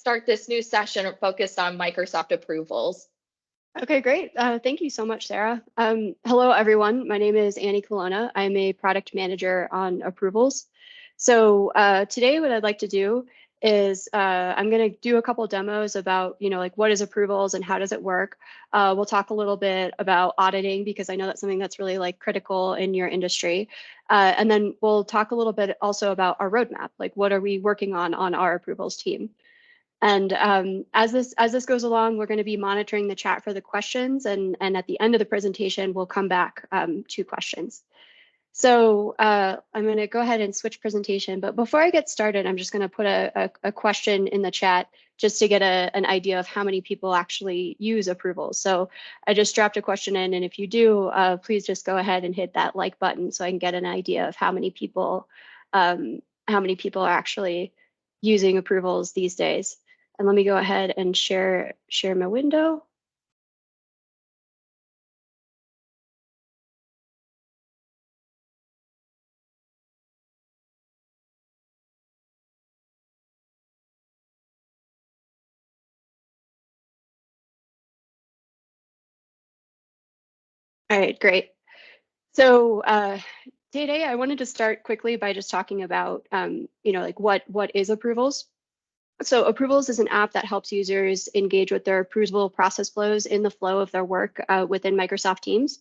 start this new session focused on Microsoft approvals. Okay, great. Thank you so much, Sarah. Hello, everyone. My name is Annie Colonna. I'm a product manager on approvals. So today what I'd like to do is I'm going to do a couple demos about, like what is approvals and how does it work. We'll talk a little bit about auditing because I know that's something that's really critical in your industry. And then we'll talk a little bit also about our roadmap, like what are we working on our approvals team. And as this goes along, we're going to be monitoring the chat for the questions, and at the end of the presentation, we'll come back to questions. So I'm going to go ahead and switch presentation. But before I get started, I'm just going to put a question in the chat just to get an idea of how many people actually use approvals. So I just dropped a question in, and if you do, please just go ahead and hit that like button so I can get an idea of how many people are actually using approvals these days. And let me go ahead and share my window. All right, great. So today I wanted to start quickly by just talking about, what is approvals. So approvals is an app that helps users engage with their approval process flows in the flow of their work within Microsoft Teams.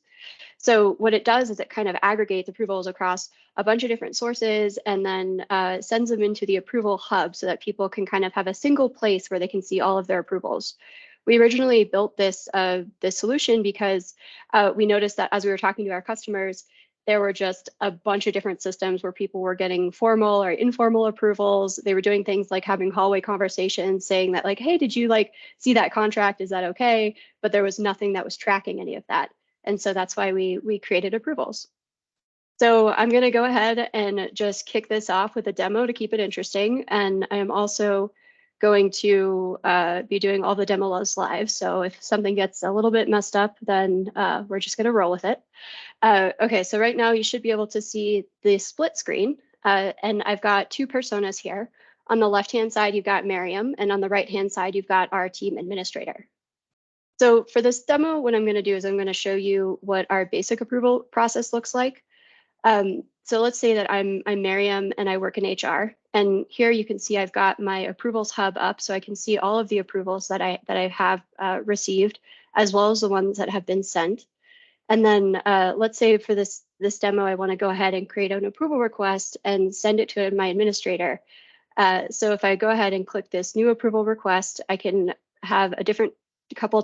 So what it does is it kind of aggregates approvals across a bunch of different sources and then sends them into the approval hub so that people can kind of have a single place where they can see all of their approvals. We originally built this solution because we noticed that as we were talking to our customers, there were just a bunch of different systems where people were getting formal or informal approvals. They were doing things like having hallway conversations saying that hey, did you see that contract? Is that okay? But there was nothing that was tracking any of that. And so that's why we created approvals. So I'm going to go ahead and just kick this off with a demo to keep it interesting. And I am also going to be doing all the demos live. So if something gets a little bit messed up, then we're just going to roll with it. Okay, so right now you should be able to see the split screen. And I've got two personas here. On the left-hand side, you've got Miriam, and on the right-hand side, you've got our team administrator. So for this demo, what I'm going to do is I'm going to show you what our basic approval process looks like. So let's say that I'm Miriam and I work in HR. And here you can see I've got my approvals hub up, so I can see all of the approvals that I have received, as well as the ones that have been sent. And then let's say for this demo, I want to go ahead and create an approval request and send it to my administrator. So if I go ahead and click this new approval request, I can have a couple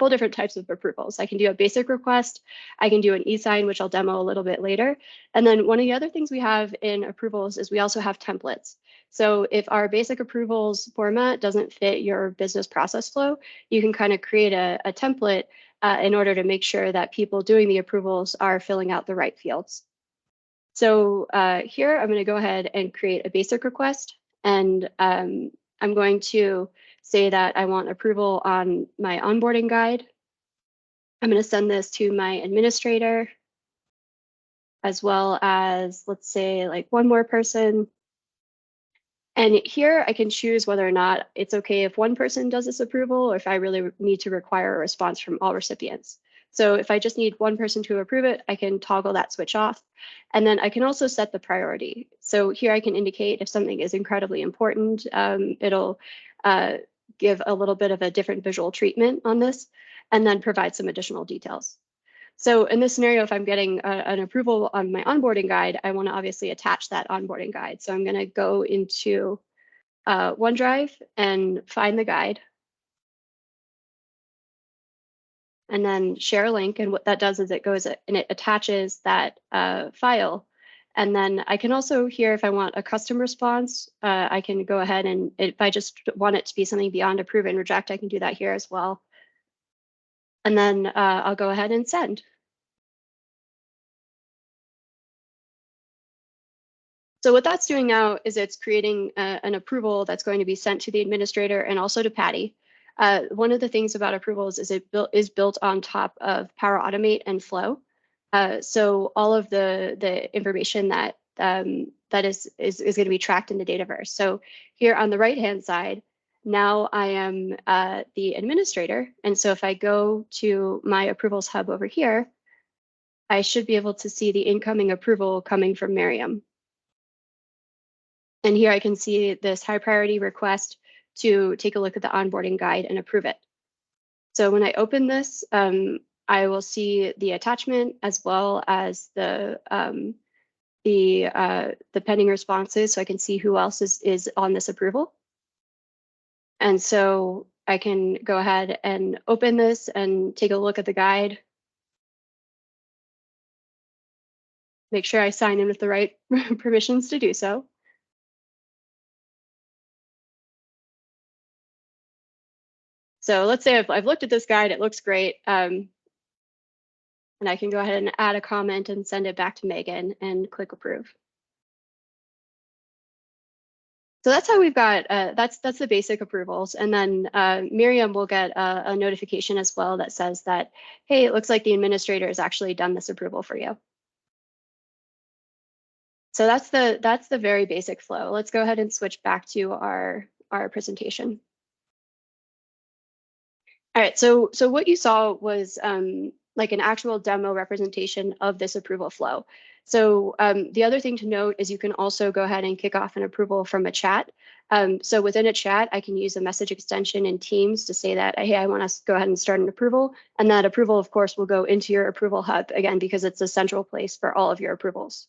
different types of approvals. I can do a basic request. I can do an e-sign, which I'll demo a little bit later. And then one of the other things we have in approvals is we also have templates. So if our basic approvals format doesn't fit your business process flow, you can kind of create a template in order to make sure that people doing the approvals are filling out the right fields. So here I'm going to go ahead and create a basic request, and I'm going to say that I want approval on my onboarding guide. I'm going to send this to my administrator, as well as, let's say, one more person. And here I can choose whether or not it's okay if one person does this approval or if I really need to require a response from all recipients. So if I just need one person to approve it, I can toggle that switch off. And then I can also set the priority. So here I can indicate if something is incredibly important, it'll give a little bit of a different visual treatment on this, and then provide some additional details. So in this scenario, if I'm getting an approval on my onboarding guide, I want to obviously attach that onboarding guide. So I'm going to go into OneDrive and find the guide, and then share a link. And what that does is it goes and it attaches that file. And then I can also here, if I want a custom response, I can go ahead and if I just want it to be something beyond approve and reject, I can do that here as well. And then I'll go ahead and send. So what that's doing now is it's creating an approval that's going to be sent to the administrator and also to Patty. One of the things about approvals is it is built on top of Power Automate and Flow. So all of the information that is going to be tracked in the Dataverse. So here on the right-hand side, now I am the administrator. And so if I go to my approvals hub over here, I should be able to see the incoming approval coming from Miriam. And here I can see this high priority request to take a look at the onboarding guide and approve it. So when I open this, I will see the attachment as well as the pending responses, so I can see who else is on this approval. And so I can go ahead and open this and take a look at the guide. Make sure I sign in with the right permissions to do so. So let's say I've looked at this guide, it looks great. And I can go ahead and add a comment and send it back to Megan and click approve. So that's how we've got, that's the basic approvals. And then Miriam will get a notification as well that says that, hey, it looks like the administrator has actually done this approval for you. So that's the very basic flow. Let's go ahead and switch back to our presentation. All right, so what you saw was like an actual demo representation of this approval flow. So the other thing to note is you can also go ahead and kick off an approval from a chat. So within a chat, I can use a message extension in Teams to say that, hey, I want to go ahead and start an approval. And that approval, of course, will go into your approval hub, again, because it's a central place for all of your approvals.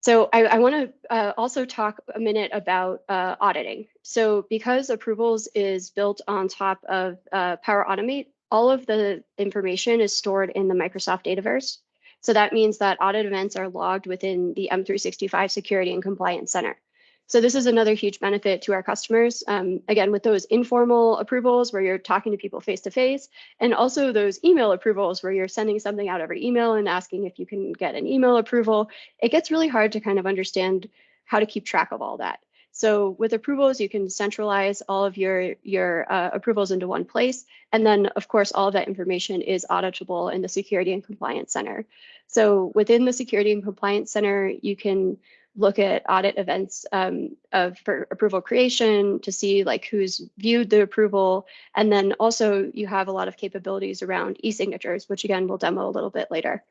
So I want to also talk a minute about auditing. So because approvals is built on top of Power Automate, all of the information is stored in the Microsoft Dataverse. So that means that audit events are logged within the M365 Security and Compliance Center. So this is another huge benefit to our customers. Again, with those informal approvals where you're talking to people face to face, and also those email approvals where you're sending something out over email and asking if you can get an email approval, it gets really hard to kind of understand how to keep track of all that. So with approvals, you can centralize all of your approvals into one place. And then, of course, all of that information is auditable in the Security and Compliance Center. So within the Security and Compliance Center, you can look at audit events for approval creation to see like who's viewed the approval. And then also you have a lot of capabilities around e-signatures, which again, we'll demo a little bit later.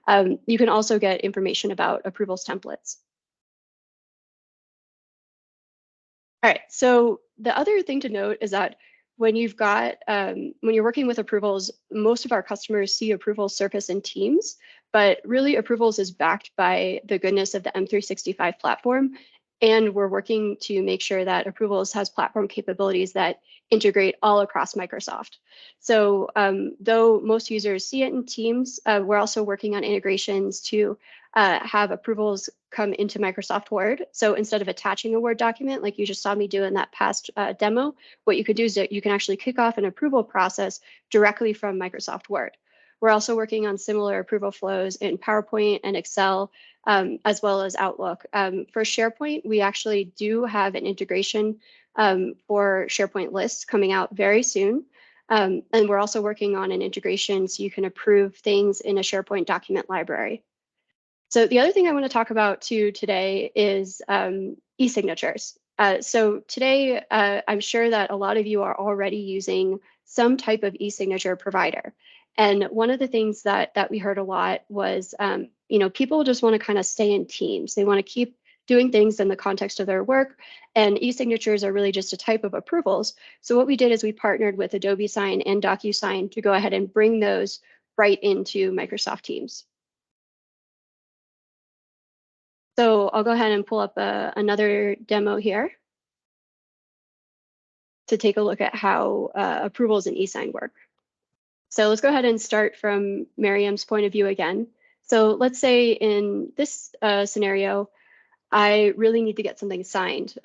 You can also get information about approvals templates. All right, so the other thing to note is that when you've got, when you're working with approvals, most of our customers see approvals surface in Teams, but really approvals is backed by the goodness of the M365 platform. And we're working to make sure that approvals has platform capabilities that integrate all across Microsoft. So though most users see it in Teams, we're also working on integrations to have approvals come into Microsoft Word. So instead of attaching a Word document, like you just saw me do in that past demo, what you could do is that you can actually kick off an approval process directly from Microsoft Word. We're also working on similar approval flows in PowerPoint and Excel, as well as Outlook. For SharePoint, we actually do have an integration for SharePoint lists coming out very soon. And we're also working on an integration so you can approve things in a SharePoint document library. So the other thing I want to talk about too today is e-signatures. So today, I'm sure that a lot of you are already using some type of e-signature provider. And one of the things that we heard a lot was, you know, people just want to kind of stay in teams. They want to keep doing things in the context of their work, and e-signatures are really just a type of approvals. So what we did is we partnered with Adobe Sign and DocuSign to go ahead and bring those right into Microsoft Teams. So I'll go ahead and pull up another demo here to take a look at how approvals in eSign work. So let's go ahead and start from Miriam's point of view again. So let's say in this scenario, I really need to get something signed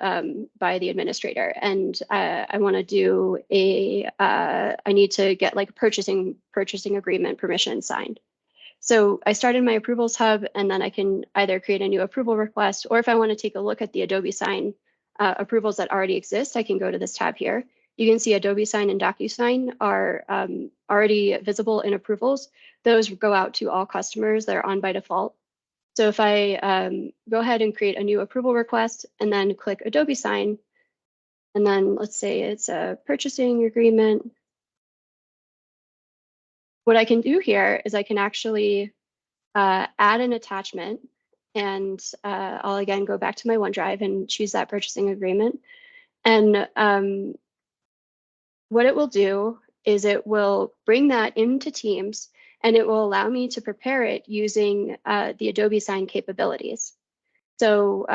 by the administrator, and I want to do I need to get like a purchasing agreement permission signed. So I started my approvals hub, and then I can either create a new approval request, or if I want to take a look at the Adobe Sign approvals that already exist, I can go to this tab here. You can see Adobe Sign and DocuSign are already visible in approvals. Those go out to all customers. They're on by default. So if I go ahead and create a new approval request and then click Adobe Sign, and then let's say it's a purchasing agreement, what I can do here is I can actually add an attachment, and I'll again go back to my OneDrive and choose that purchasing agreement. And what it will do is it will bring that into Teams, and it will allow me to prepare it using the Adobe Sign capabilities. So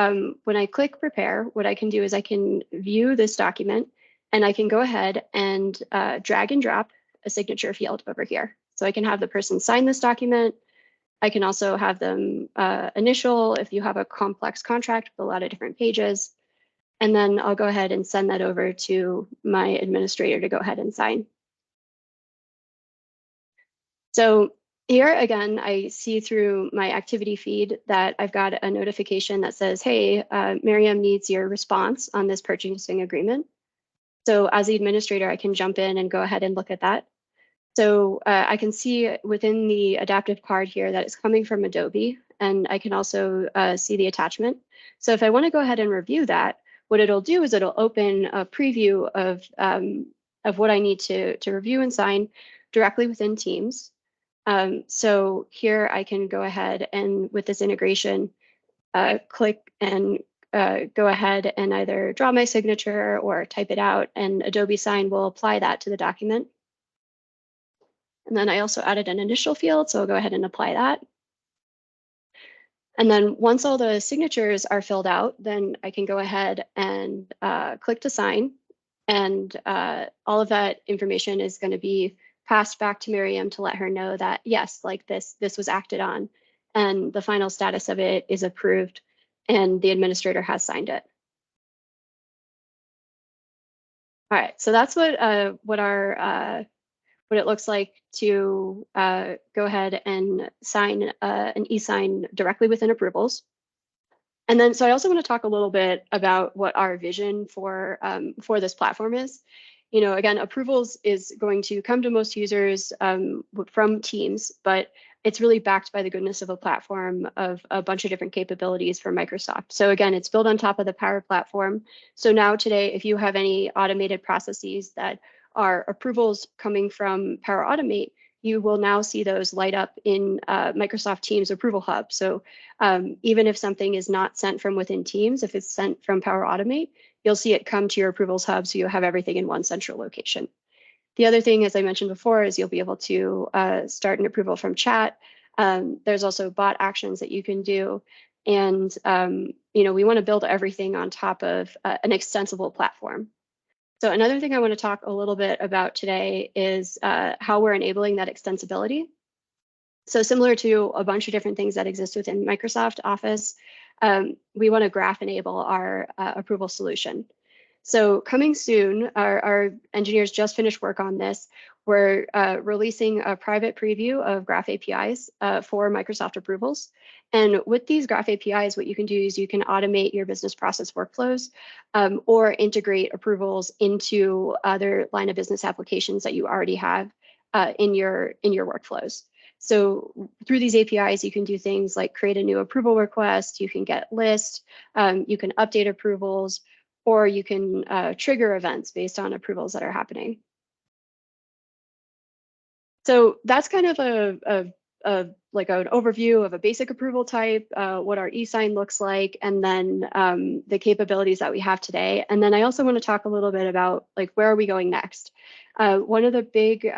when I click prepare, what I can do is I can view this document, and I can go ahead and drag and drop a signature field over here. So I can have the person sign this document. I can also have them initial if you have a complex contract with a lot of different pages. And then I'll go ahead and send that over to my administrator to go ahead and sign. So here again, I see through my activity feed that I've got a notification that says, hey, Miriam needs your response on this purchasing agreement. So as the administrator, I can jump in and go ahead and look at that. So I can see within the adaptive card here that it's coming from Adobe, and I can also see the attachment. So if I want to go ahead and review that, what it'll do is it'll open a preview of what I need to review and sign directly within Teams. So here I can go ahead and with this integration, click and go ahead and either draw my signature or type it out, and Adobe Sign will apply that to the document. And then I also added an initial field, so I'll go ahead and apply that. And then once all the signatures are filled out, then I can go ahead and click to sign. And all of that information is going to be passed back to Miriam to let her know that, yes, like this was acted on, and the final status of it is approved, and the administrator has signed it. All right, so that's what it looks like to go ahead and sign an e-sign directly within approvals. And then, so I also want to talk a little bit about what our vision for this platform is. You know, again, approvals is going to come to most users from Teams, but it's really backed by the goodness of a platform of a bunch of different capabilities for Microsoft. So again, it's built on top of the Power Platform. So now today, if you have any automated processes that are approvals coming from Power Automate, you will now see those light up in Microsoft Teams Approval Hub. So even if something is not sent from within Teams, if it's sent from Power Automate, you'll see it come to your Approvals Hub, so you'll have everything in one central location. The other thing, as I mentioned before, is you'll be able to start an approval from chat. There's also bot actions that you can do. And you know, we want to build everything on top of an extensible platform. So another thing I want to talk a little bit about today is how we're enabling that extensibility. So similar to a bunch of different things that exist within Microsoft Office, we want to graph enable our approval solution. So coming soon, our engineers just finished work on this. We're releasing a private preview of Graph APIs for Microsoft approvals. And with these Graph APIs, what you can do is you can automate your business process workflows or integrate approvals into other line of business applications that you already have in your workflows. So through these APIs, you can do things like create a new approval request, you can get lists, you can update approvals, or you can trigger events based on approvals that are happening. So that's kind of like an overview of a basic approval type, what our e-sign looks like, and then the capabilities that we have today. And then I also want to talk a little bit about like where are we going next. One of the big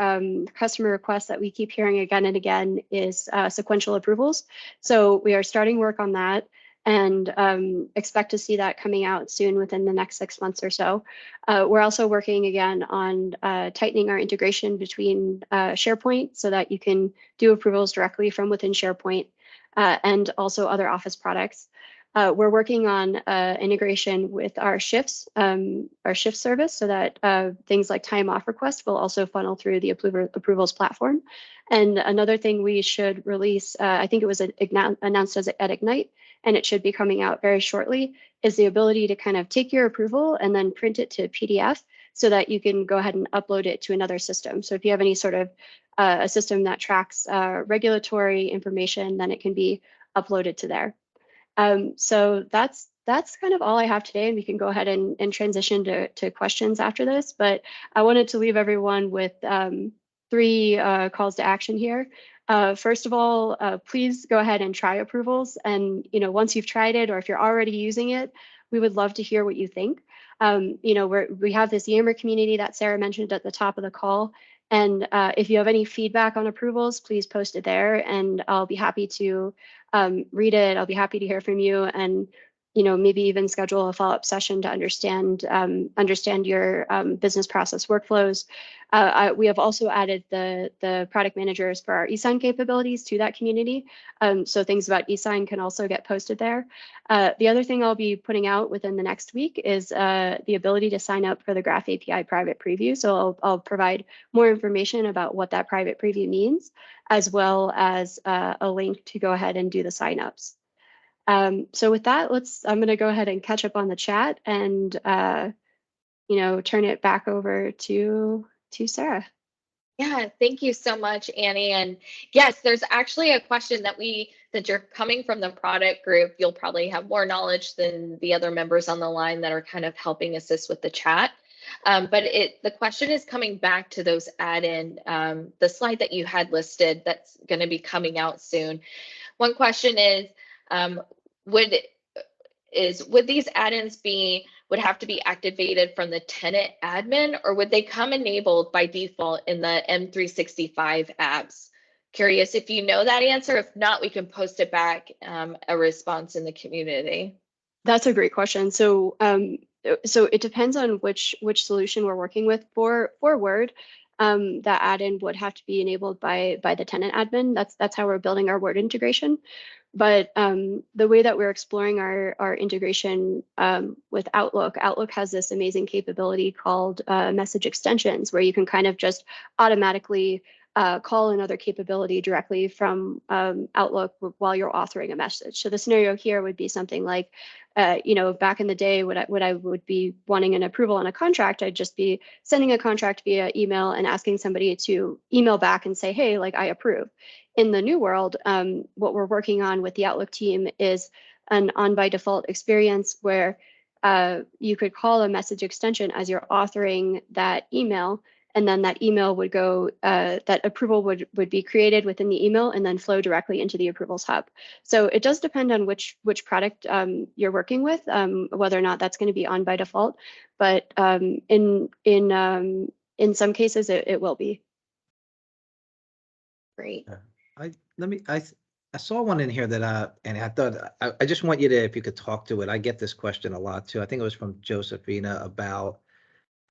customer requests that we keep hearing again and again is sequential approvals. So we are starting work on that, and expect to see that coming out soon within the next 6 months or so. We're also working again on tightening our integration between SharePoint so that you can do approvals directly from within SharePoint and also other Office products. We're working on integration with our shifts, our shift service, so that things like time off requests will also funnel through the approvals platform. And another thing we should release, I think it was announced at Ignite, and it should be coming out very shortly, is the ability to kind of take your approval and then print it to PDF so that you can go ahead and upload it to another system. So if you have any sort of a system that tracks regulatory information, then it can be uploaded to there. So that's kind of all I have today, and we can go ahead and transition to questions after this. But I wanted to leave everyone with 3 calls to action here. First of all, please go ahead and try approvals. And once you've tried it, or if you're already using it, we would love to hear what you think. We have this Yammer community that Sarah mentioned at the top of the call. And if you have any feedback on approvals, please post it there, and I'll be happy to read it. I'll be happy to hear from you, and maybe even schedule a follow-up session to understand your business process workflows. We have also added the product managers for our eSign capabilities to that community. So things about eSign can also get posted there. The other thing I'll be putting out within the next week is the ability to sign up for the Graph API private preview. So I'll provide more information about what that private preview means, as well as a link to go ahead and do the signups. So with that, I'm going to go ahead and catch up on the chat and, turn it back over to Sarah. Yeah, thank you so much, Annie. And yes, there's actually a question that you're coming from the product group, you'll probably have more knowledge than the other members on the line that are kind of helping assist with the chat. But the question is coming back to those add-in, the slide that you had listed that's going to be coming out soon. One question is, would these add-ins would have to be activated from the tenant admin, or would they come enabled by default in the M365 apps? Curious if you know that answer. If not, we can post it back, a response in the community. That's a great question. So it depends on which solution we're working with. For Word, that add-in would have to be enabled by the tenant admin. That's how we're building our Word integration. But the way that we're exploring our integration with Outlook has this amazing capability called message extensions, where you can kind of just automatically call another capability directly from Outlook while you're authoring a message. So the scenario here would be something like, back in the day, when I would be wanting an approval on a contract, I'd just be sending a contract via email and asking somebody to email back and say, hey, like, I approve. In the new world, what we're working on with the Outlook team is an on by default experience where you could call a message extension as you're authoring that email, and then that email would go, that approval would be created within the email and then flow directly into the approvals hub. So it does depend on which product you're working with, whether or not that's going to be on by default. But in some cases, it will be. Great. I saw one in here that and I thought I just want you to, if you could talk to it. I get this question a lot too. I think it was from Josephina about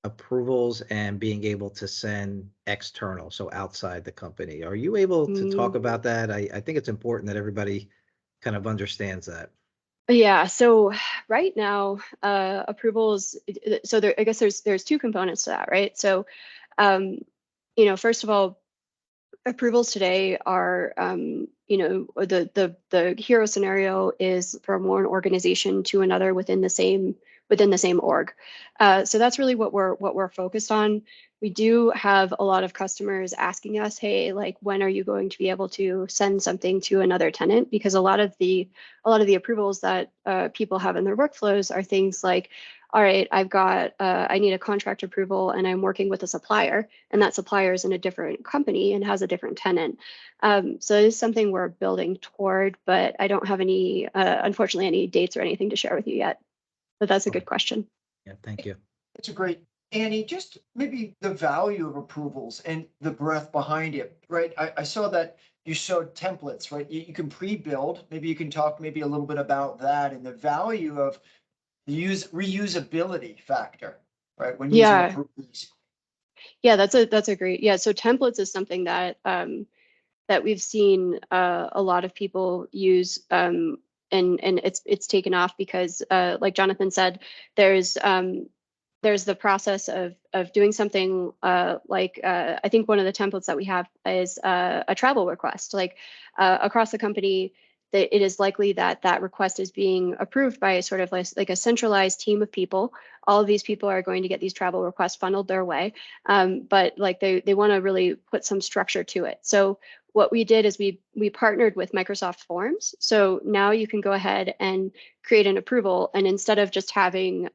approvals and being able to send external, so outside the company. Are you able to talk about that? I think it's important that everybody kind of understands that. Yeah, so right now, approvals, so I guess there's 2 components to that, right? So, first of all, approvals today are, the hero scenario is from one organization to another within the same org. So that's really what we're focused on. We do have a lot of customers asking us, hey, like, when are you going to be able to send something to another tenant? Because a lot of the approvals that people have in their workflows are things like, all right, I need a contract approval and I'm working with a supplier, and that supplier is in a different company and has a different tenant. So it is something we're building toward, but I don't have unfortunately, any dates or anything to share with you yet. But that's a good question. Yeah, thank you. It's a great, Annie, just maybe the value of approvals and the breadth behind it, right? I saw that you showed templates, right? You can pre-build. Maybe you can talk maybe a little bit about that and the value of the reusability factor, right? When using approvals. Yeah, that's a great, so templates is something that that we've seen a lot of people use, and it's taken off because, like Jonathan said, there's the process of doing something like, I think one of the templates that we have is a travel request. Like, across the company, it is likely that that request is being approved by sort of like a centralized team of people. All of these people are going to get these travel requests funneled their way, but like they want to really put some structure to it. So what we did is we partnered with Microsoft Forms. So now you can go ahead and create an approval, and instead of just having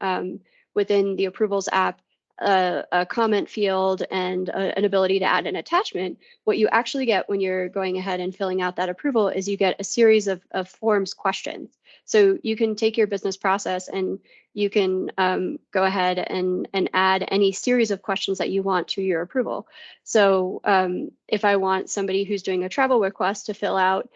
within the approvals app a comment field and an ability to add an attachment, what you actually get when you're going ahead and filling out that approval is you get a series of forms questions. So you can take your business process and you can go ahead and add any series of questions that you want to your approval. So if I want somebody who's doing a travel request to fill out,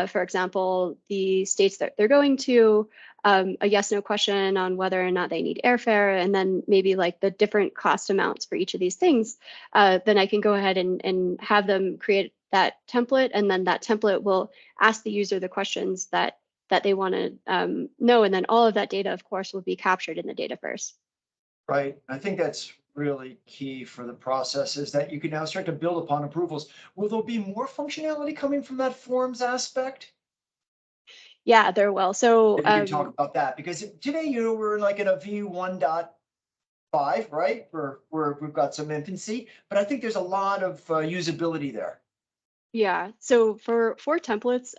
for example, the states that they're going to, a yes, no question on whether or not they need airfare, and then maybe like the different cost amounts for each of these things, then I can go ahead and have them create that template, and then that template will ask the user the questions that they want to know, and then all of that data, of course, will be captured in the data first. Right. I think that's really key for the process, is that you can now start to build upon approvals. Will there be more functionality coming from that forms aspect? Yeah, there will. So Maybe we can talk about that, because today, we're like in a V1.5, right? We've got some infancy, but I think there's a lot of usability there. yeah, so for templates,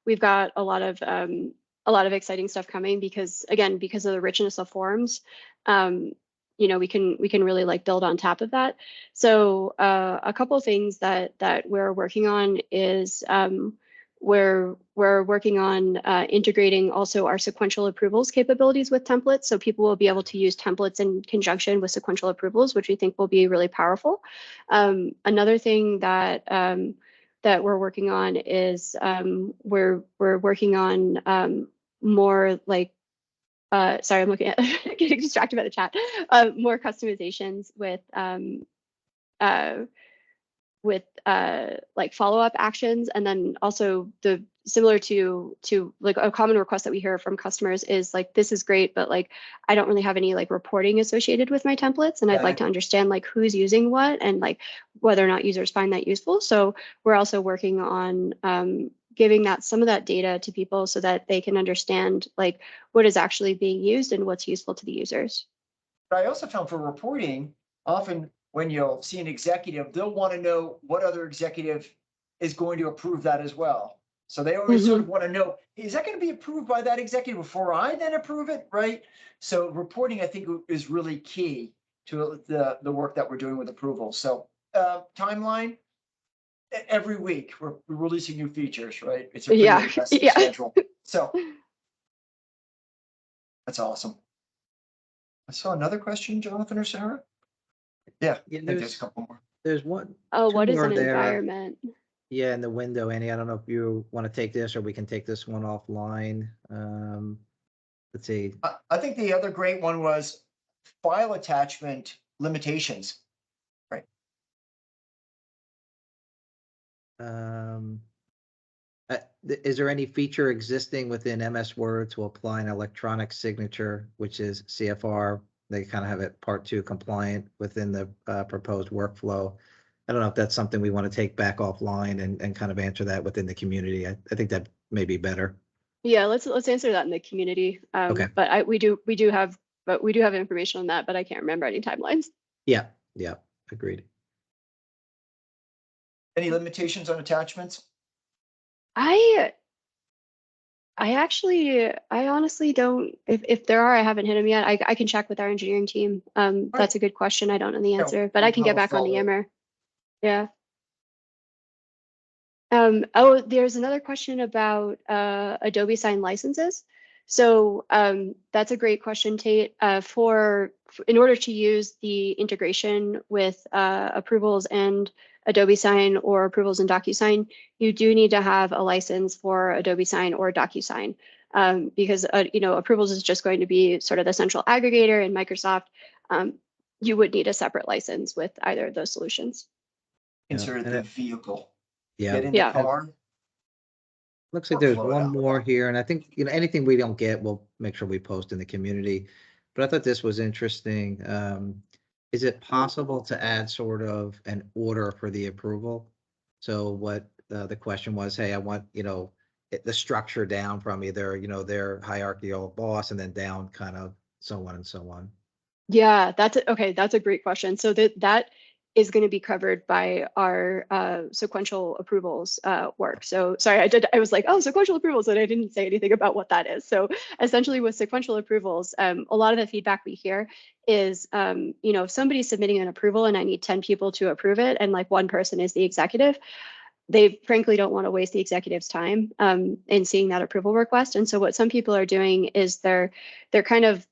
we've got a lot of exciting stuff coming, because again, because of the richness of forms, we can really like build on top of that. So a couple of things that we're working on is we're working on integrating also our sequential approvals capabilities with templates. So people will be able to use templates in conjunction with sequential approvals, which we think will be really powerful. Another thing that that we're working on is we're working on more like sorry, I'm looking at getting distracted by the chat. More customizations with like follow-up actions, and then also the similar to like a common request that we hear from customers is like, this is great, but like I don't really have any like reporting associated with my templates, and I'd like to understand like who's using what and like whether or not users find that useful. So we're also working on giving that some of that data to people so that they can understand like what is actually being used and what's useful to the users. But I also found for reporting, often when you'll see an executive, they'll want to know what other executive is going to approve that as well. So they always sort of want to know, is that going to be approved by that executive before I then approve it, right? So reporting, I think, is really key to the work that we're doing with approval. So timeline, every week we're releasing new features, right? It's a pretty aggressive schedule. So that's awesome. I saw another question, Jonathan or Sarah. Yeah, I think there's a couple more. There's one. Oh, two what is more an there. environment? Yeah, in the window, Annie. I don't know if you want to take this or we can take this one offline. Let's see. I think the other great one was file attachment limitations. Right. Is there any feature existing within MS Word to apply an electronic signature, which is CFR? They kind of have it part 2 compliant within the proposed workflow. I don't know if that's something we want to take back offline and kind of answer that within the community. I think that may be better. Yeah, let's answer that in the community. Okay. But we do have information on that, but I can't remember any timelines. Yeah, agreed. Any limitations on attachments? I honestly don't. If there are, I haven't hit them yet. I can check with our engineering team. That's a good question. I don't know the answer, but I can get back on the Yammer. Yeah. Oh, there's another question about Adobe Sign licenses. So that's a great question, Tate. In order to use the integration with approvals and Adobe Sign or approvals in DocuSign, you do need to have a license for Adobe Sign or DocuSign, because approvals is just going to be sort of the central aggregator in Microsoft. You would need a separate license with either of those solutions. Insert the vehicle. Yeah. Get in the car. Looks like there's one more here, and I think anything we don't get, we'll make sure we post in the community. But I thought this was interesting. Is it possible to add sort of an order for the approval? So what the question was, hey, I want the structure down from either, you know, their hierarchical boss and then down kind of so on and so on? Yeah, okay. That's a great question. So that is going to be covered by our sequential approvals work. So sorry, I was like, oh, sequential approvals, and I didn't say anything about what that is. So essentially with sequential approvals, a lot of the feedback we hear is, you know, if somebody's submitting an approval and I need 10 people to approve it, and like one person is the executive, they frankly don't want to waste the executive's time in seeing that approval request. And so what some people are doing is they're kind of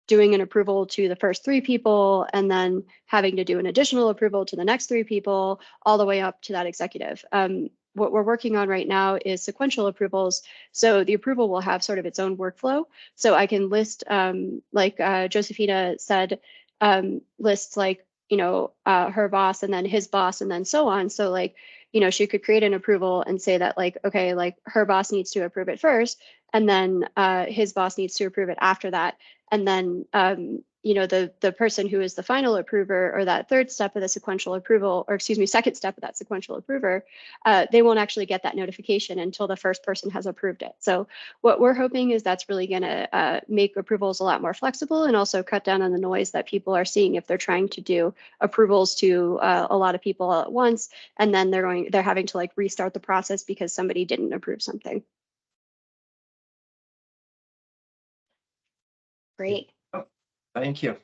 doing an approval to the first 3 people and then having to do an additional approval to the next 3 people, all the way up to that executive. What we're working on right now is sequential approvals. So the approval will have sort of its own workflow. So I can list, like Josephina said, lists like, you know, her boss and then his boss and then so on. So like, you know, she could create an approval and say that like, okay, like her boss needs to approve it first, and then his boss needs to approve it after that. And then, you know, the person who is the final approver, or that third step of the sequential approval, or excuse me, second step of that sequential approver, they won't actually get that notification until the first person has approved it. So what we're hoping is that's really going to make approvals a lot more flexible, and also cut down on the noise that people are seeing if they're trying to do approvals to a lot of people all at once, and then they're having to like restart the process because somebody didn't approve something. Great. Thank you.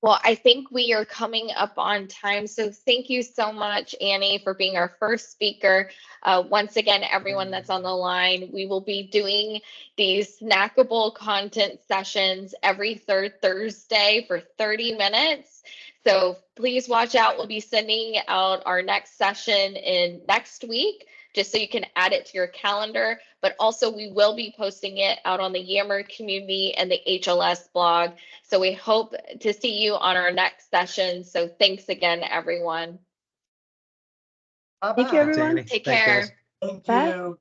Well, I think we are coming up on time. So thank you so much, Annie, for being our first speaker. Once again, everyone that's on the line, we will be doing these snackable content sessions every third Thursday for 30 minutes. So please watch out. We'll be sending out our next session in next week, just so you can add it to your calendar. But also we will be posting it out on the Yammer community and the HLS blog. So we hope to see you on our next session. So thanks again, everyone. Thank you, everyone. Thanks, Take Annie. Thanks, care. guys. Thank Bye. you.